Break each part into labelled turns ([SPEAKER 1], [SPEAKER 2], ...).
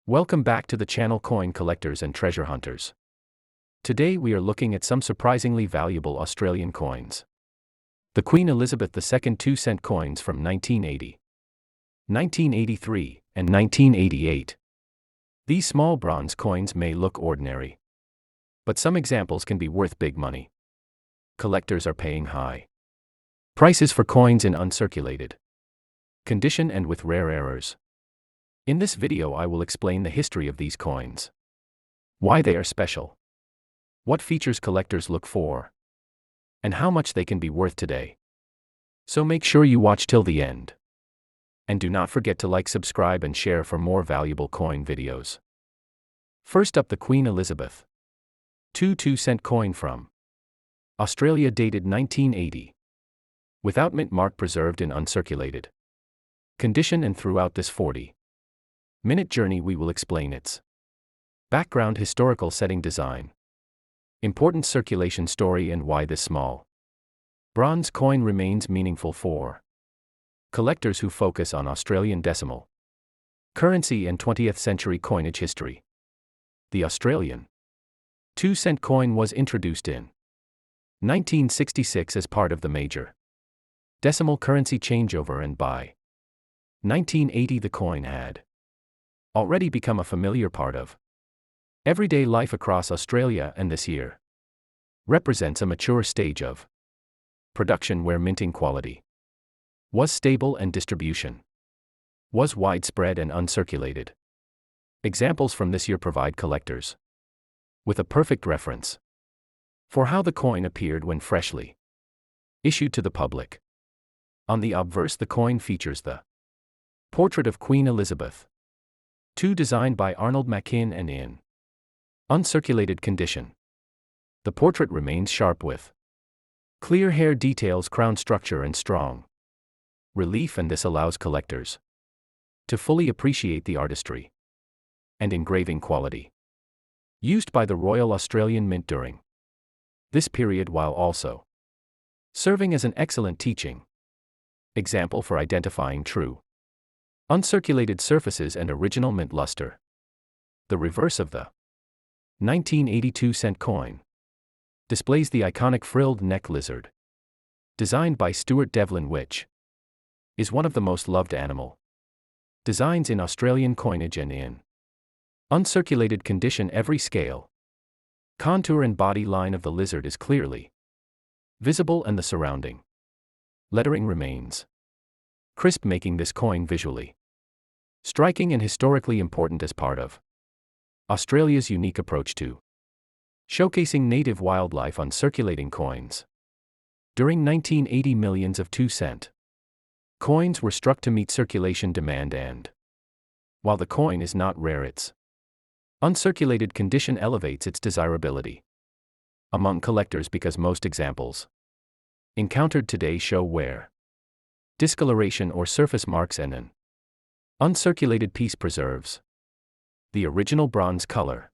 [SPEAKER 1] Welcome back to the channel Coin Collectors and Treasure Hunters. Today we are looking at some surprisingly valuable Australian coins. The Queen Elizabeth II 2-cent coins from 1980, 1983, and 1988. These small bronze coins may look ordinary, but some examples can be worth big money. Collectors are paying high prices for coins in uncirculated condition and with rare errors. In this video I will explain the history of these coins, why they are special, what features collectors look for, and how much they can be worth today. So make sure you watch till the end. And do not forget to like, subscribe and share for more valuable coin videos. First up, the Queen Elizabeth II 2-cent coin from Australia, dated 1980. Without mint mark, preserved in uncirculated condition, and throughout this 40-minute journey we will explain its background, historical setting, design, important circulation story, and why this small bronze coin remains meaningful for collectors who focus on Australian decimal currency and 20th century coinage history. The Australian 2-cent coin was introduced in 1966 as part of the major decimal currency changeover, and by 1980 the coin had already become a familiar part of everyday life across Australia, and this year represents a mature stage of production where minting quality was stable and distribution was widespread and uncirculated. Examples from this year provide collectors with a perfect reference for how the coin appeared when freshly issued to the public. On the obverse, the coin features the portrait of Queen Elizabeth II, designed by Arnold Machin and in uncirculated condition. The portrait remains sharp with clear hair details, crown structure, and strong relief, and this allows collectors to fully appreciate the artistry and engraving quality used by the Royal Australian Mint during this period, while also serving as an excellent teaching example for identifying true uncirculated surfaces and original mint luster. The reverse of the 1982 cent coin displays the iconic frilled neck lizard, designed by Stuart Devlin, which is one of the most loved animal designs in Australian coinage, and in uncirculated condition every scale, contour and body line of the lizard is clearly visible, and the surrounding lettering remains crisp, making this coin visually striking and historically important as part of Australia's unique approach to showcasing native wildlife on circulating coins. During 1980, millions of 2-cent coins were struck to meet circulation demand, and while the coin is not rare, its uncirculated condition elevates its desirability among collectors because most examples encountered today show wear, discoloration, or surface marks, and an uncirculated piece preserves the original bronze color,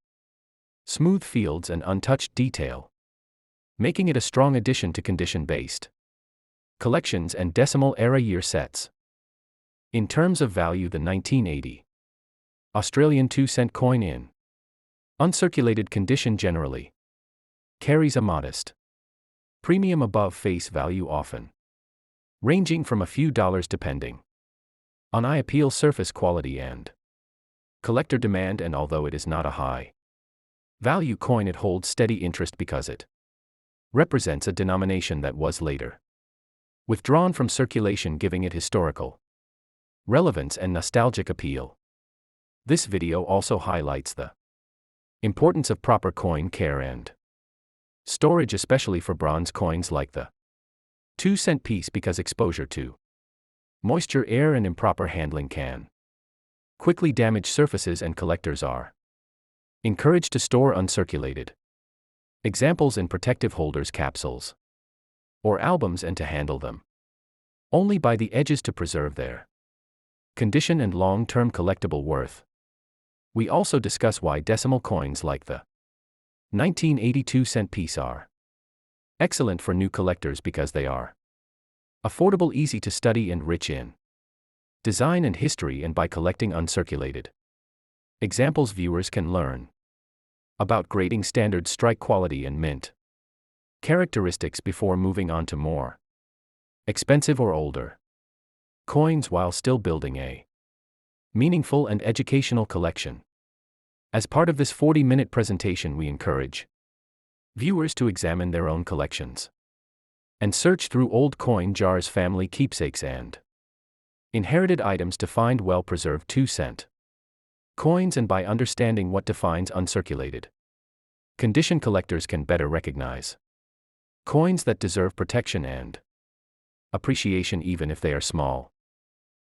[SPEAKER 1] smooth fields, and untouched detail, making it a strong addition to condition-based collections and decimal-era year sets. In terms of value, the 1980 Australian 2-cent coin in uncirculated condition generally carries a modest premium above face value, often ranging from a few dollars depending on eye appeal, surface quality, and collector demand. And although it is not a high value coin, it holds steady interest because it represents a denomination that was later withdrawn from circulation, giving it historical relevance and nostalgic appeal. This video also highlights the importance of proper coin care and storage, especially for bronze coins like the 2-cent piece, because exposure to moisture, air, and improper handling can quickly damage surfaces, and collectors are encouraged to store uncirculated examples in protective holders, capsules, or albums, and to handle them only by the edges to preserve their condition and long-term collectible worth. We also discuss why decimal coins like the 1982 cent piece are excellent for new collectors, because they are affordable, easy to study, and rich in design and history, and by collecting uncirculated Examples viewers can learn about grading standards, strike quality and mint characteristics before moving on to more expensive or older coins while still building a meaningful and educational collection. As part of this 40-minute presentation, we encourage viewers to examine their own collections and search through old coin jars, family keepsakes, and inherited items to find well-preserved 2-cent coins, and by understanding what defines uncirculated condition, collectors can better recognize coins that deserve protection and appreciation even if they are small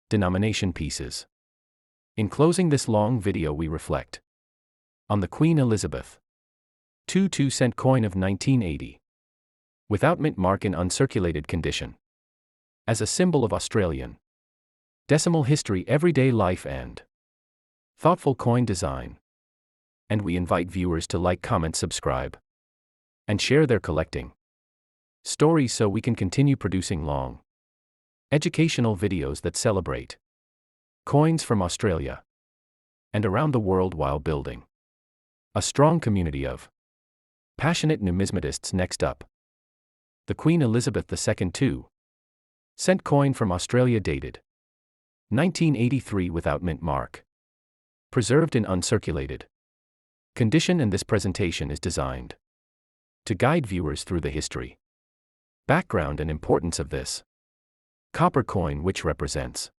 [SPEAKER 1] denomination pieces. In closing this long video, we reflect on the Queen Elizabeth II 2-cent coin of 1980, without mint mark, in uncirculated condition, as a symbol of Australian decimal history, everyday life, and thoughtful coin design. And we invite viewers to like, comment, subscribe, and share their collecting stories so we can continue producing long, educational videos that celebrate coins from Australia and around the world while building a strong community of passionate numismatists. Next up, the Queen Elizabeth II 2-cent coin from Australia, dated 1983, without mint mark, preserved in uncirculated condition, and this presentation is designed to guide viewers through the history, background, and importance of this copper coin, which represents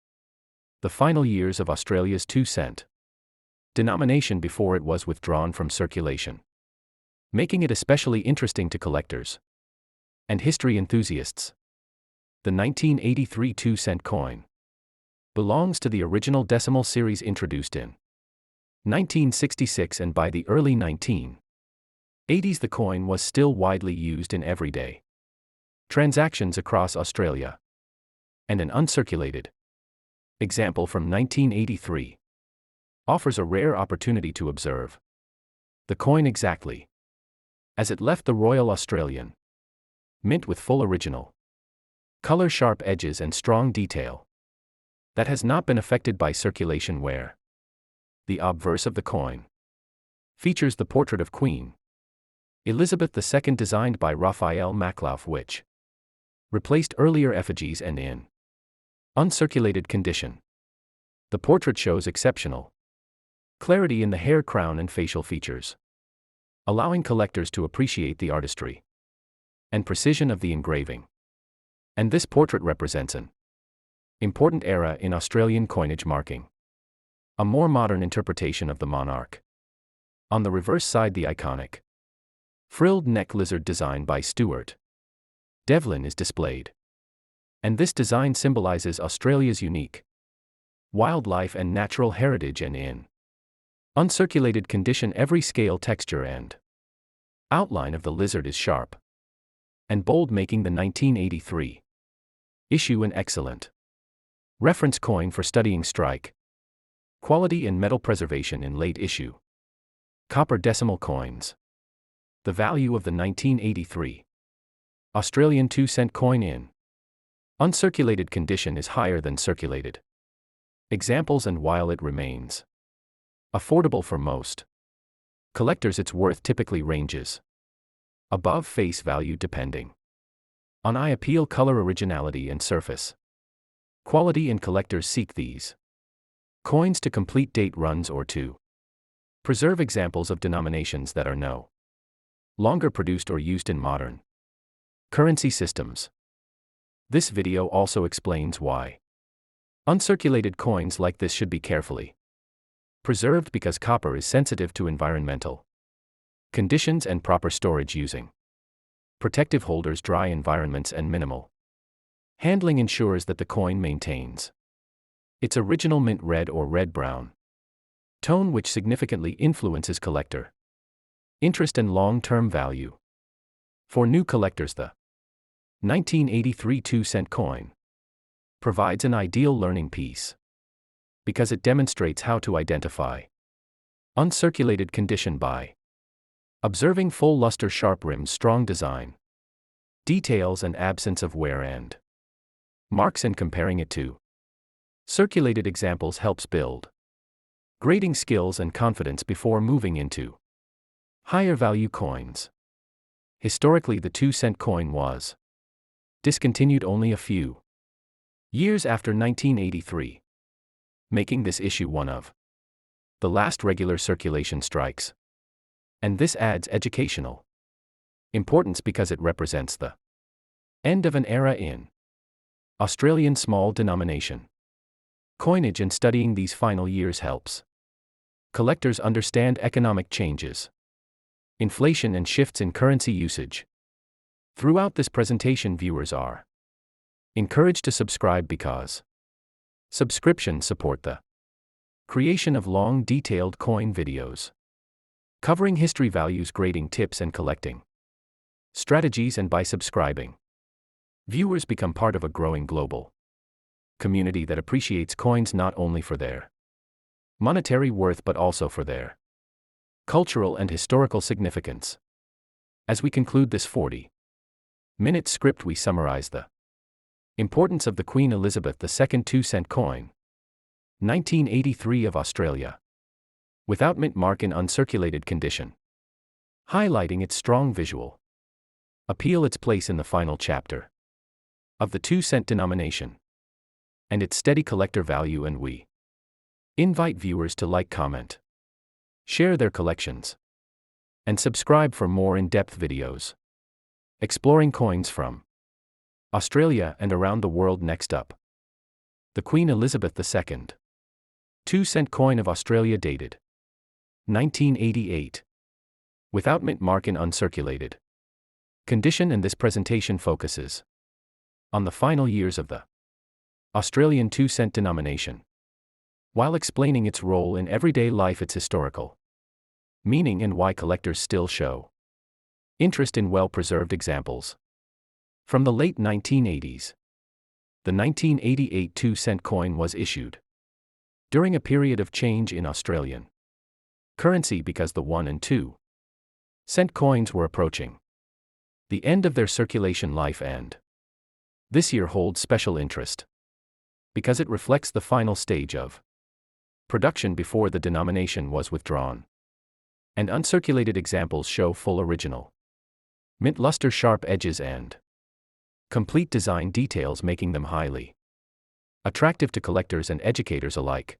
[SPEAKER 1] the final years of Australia's 2-cent denomination before it was withdrawn from circulation, making it especially interesting to collectors and history enthusiasts. The 1983 2-cent coin belongs to the original decimal series introduced in 1966, and by the early 1980s the coin was still widely used in everyday transactions across Australia. And an uncirculated example from 1983 offers a rare opportunity to observe the coin exactly as it left the Royal Australian Mint, with full original color, sharp edges, and strong detail that has not been affected by circulation, where the obverse of the coin features the portrait of Queen Elizabeth II designed by Raphael Maclouf, which replaced earlier effigies, and in uncirculated condition. The portrait shows exceptional clarity in the hair, crown, and facial features, allowing collectors to appreciate the artistry and precision of the engraving. And this portrait represents an important era in Australian coinage, marking a more modern interpretation of the monarch. On the reverse side, the iconic frilled neck lizard design by Stuart Devlin is displayed. And this design symbolizes Australia's unique wildlife and natural heritage, and in uncirculated condition, every scale, texture, and outline of the lizard is sharp and bold, making the 1983 issue an excellent reference coin for studying strike quality and metal preservation in late issue copper decimal coins. The value of the 1983 Australian 2-cent coin in uncirculated condition is higher than circulated examples, and while it remains affordable for most collectors, its worth typically ranges above face value depending on eye appeal, color, originality, and surface quality, and collectors seek these coins to complete date runs or to preserve examples of denominations that are no longer produced or used in modern currency systems. This video also explains why uncirculated coins like this should be carefully preserved, because copper is sensitive to environmental conditions, and proper storage using protective holders, dry environments, and minimal handling ensures that the coin maintains its original mint red or red-brown tone, which significantly influences collector interest and long-term value. For new collectors, the 1983 2-cent coin provides an ideal learning piece because it demonstrates how to identify uncirculated condition by observing full luster, sharp rims, strong design details, and absence of wear and marks, and comparing it to circulated examples helps build Grading skills and confidence before moving into higher value coins. Historically, the 2-cent coin was discontinued only a few years after 1983, making this issue one of the last regular circulation strikes. And this adds educational importance because it represents the end of an era in Australian small denomination coinage, and studying these final years helps collectors understand economic changes, inflation, and shifts in currency usage. Throughout this presentation, viewers are encouraged to subscribe because subscriptions support the creation of long, detailed coin videos covering history, values, grading tips, and collecting strategies. And by subscribing, viewers become part of a growing global community that appreciates coins not only for their monetary worth but also for their cultural and historical significance. As we conclude this 40-minute script, we summarize the importance of the Queen Elizabeth II 2-cent coin, 1983 of Australia, without mint mark, in uncirculated condition, highlighting its strong visual appeal, its place in the final chapter of the 2-cent denomination, and its steady collector value. And we invite viewers to like, comment, share their collections, and subscribe for more in-depth videos exploring coins from Australia and around the world. Next up, the Queen Elizabeth II 2-cent coin of Australia, dated 1988, without mint mark, in uncirculated condition. And this presentation focuses on the final years of the Australian 2-cent denomination, while explaining its role in everyday life, its historical meaning, and why collectors still show interest in well-preserved examples. From the late 1980s, the 1988 2-cent coin was issued during a period of change in Australian currency because the 1 and 2-cent coins were approaching the end of their circulation life, and this year holds special interest because it reflects the final stage of production before the denomination was withdrawn. And uncirculated examples show full original mint luster, sharp edges, and complete design details, making them highly attractive to collectors and educators alike.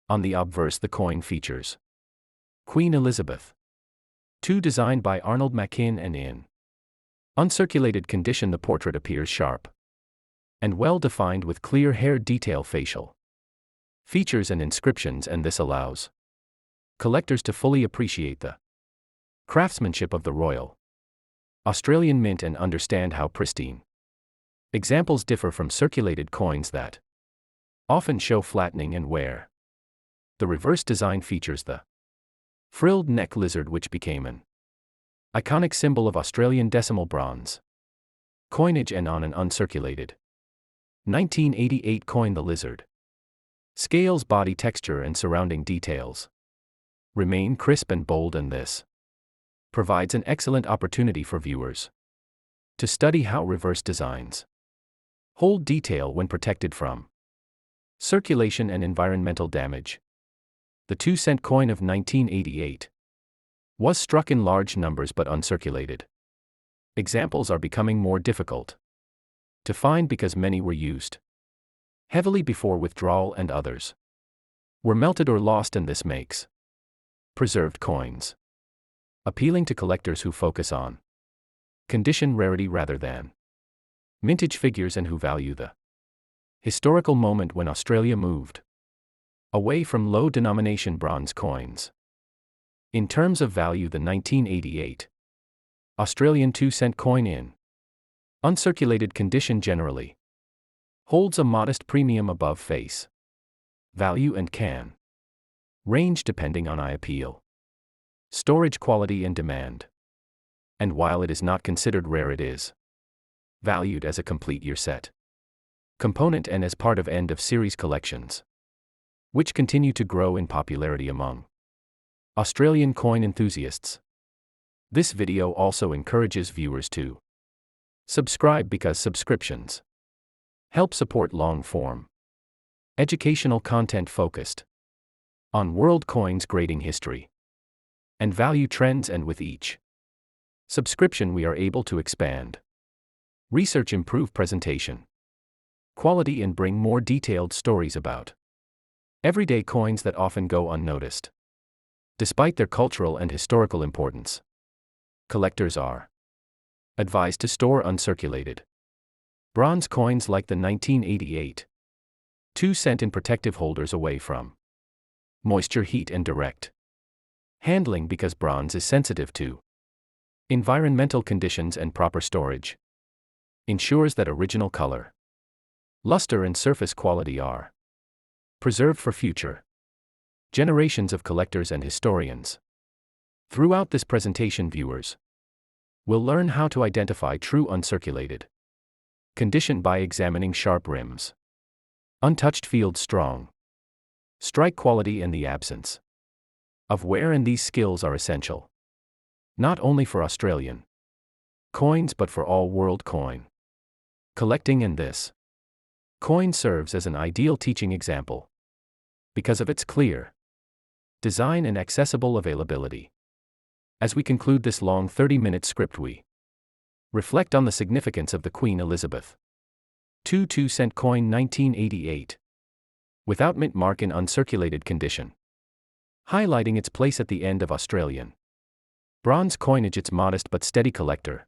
[SPEAKER 1] On the obverse, the coin features Queen Elizabeth II, designed by Arnold Machin, and in uncirculated condition the portrait appears sharp and well-defined with clear hair detail, facial features, and inscriptions, and this allows collectors to fully appreciate the craftsmanship of the Royal Australian Mint and understand how pristine examples differ from circulated coins that often show flattening and wear. The reverse design features the frilled neck lizard, which became an iconic symbol of Australian decimal bronze coinage, and on an uncirculated 1988 coin, the lizard scales, body texture, and surrounding details remain crisp and bold, and this provides an excellent opportunity for viewers to study how reverse designs hold detail when protected from circulation and environmental damage. The 2-cent coin of 1988 was struck in large numbers, but uncirculated examples are becoming more difficult to find because many were used heavily before withdrawal and others were melted or lost, and this makes preserved coins appealing to collectors who focus on condition, rarity rather than mintage figures, and who value the historical moment when Australia moved away from low-denomination bronze coins. In terms of value, the 1988 Australian 2-cent coin in uncirculated condition generally holds a modest premium above face value and can range depending on eye appeal, storage quality, and demand. And while it is not considered rare, it is valued as a complete year set component and as part of end-of-series collections, which continue to grow in popularity among Australian coin enthusiasts. This video also encourages viewers to subscribe because subscriptions help support long-form educational content focused On world coins grading history and value trends, and with each subscription we are able to expand research, improve presentation quality, and bring more detailed stories about everyday coins that often go unnoticed. Despite their cultural and historical importance, collectors are advised to store uncirculated bronze coins like the 1988 2-cent in protective holders away from moisture, heat, and direct handling, because bronze is sensitive to environmental conditions, and proper storage ensures that original color, luster, and surface quality are preserved for future generations of collectors and historians. Throughout this presentation, viewers will learn how to identify true uncirculated condition by examining sharp rims, untouched field, strong strike quality, and the absence of wear. And these skills are essential not only for Australian coins but for all world coin collecting, and this coin serves as an ideal teaching example because of its clear design and accessible availability. As we conclude this long 30-minute script, we reflect on the significance of the Queen Elizabeth II 2-cent coin 1988 without mint mark in uncirculated condition, highlighting its place at the end of Australian bronze coinage, its modest but steady collector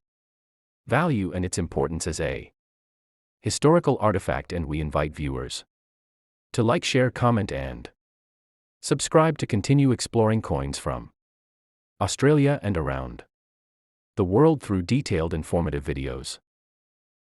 [SPEAKER 1] value, and its importance as a historical artifact. And we invite viewers to like, share, comment, and subscribe to continue exploring coins from Australia and around the world through detailed, informative videos.